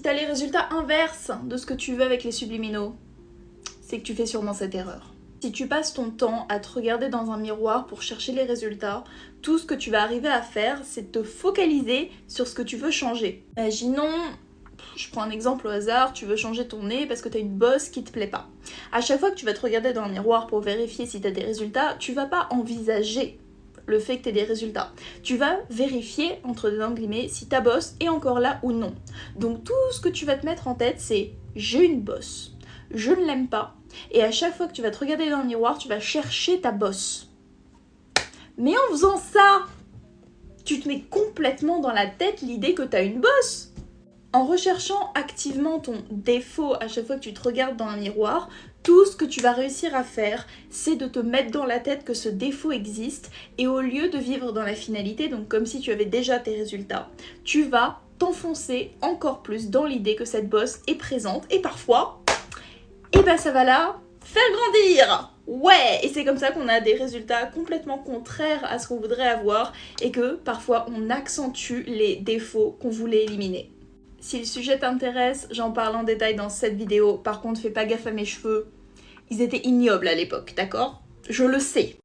tu as les résultats inverses de ce que tu veux avec les subliminaux, c'est que tu fais sûrement cette erreur. Si tu passes ton temps à te regarder dans un miroir pour chercher les résultats, tout ce que tu vas arriver à faire, c'est te focaliser sur ce que tu veux changer. Imaginons, je prends un exemple au hasard, tu veux changer ton nez parce que tu as une bosse qui te plaît pas. À chaque fois que tu vas te regarder dans un miroir pour vérifier si tu as des résultats, tu vas pas envisager le fait que tu aies des résultats. Tu vas vérifier, entre des guillemets, si ta bosse est encore là ou non. Donc tout ce que tu vas te mettre en tête, c'est « j'ai une bosse ». Je ne l'aime pas. Et à chaque fois que tu vas te regarder dans le miroir, tu vas chercher ta bosse. Mais en faisant ça, tu te mets complètement dans la tête l'idée que tu as une bosse. En recherchant activement ton défaut à chaque fois que tu te regardes dans un miroir, tout ce que tu vas réussir à faire, c'est de te mettre dans la tête que ce défaut existe et au lieu de vivre dans la finalité, donc comme si tu avais déjà tes résultats, tu vas t'enfoncer encore plus dans l'idée que cette bosse est présente et parfois, et ben ça va la faire grandir. Ouais, et c'est comme ça qu'on a des résultats complètement contraires à ce qu'on voudrait avoir et que parfois on accentue les défauts qu'on voulait éliminer. Si le sujet t'intéresse, j'en parle en détail dans cette vidéo. Par contre, fais pas gaffe à mes cheveux. Ils étaient ignobles à l'époque, d'accord? Je le sais.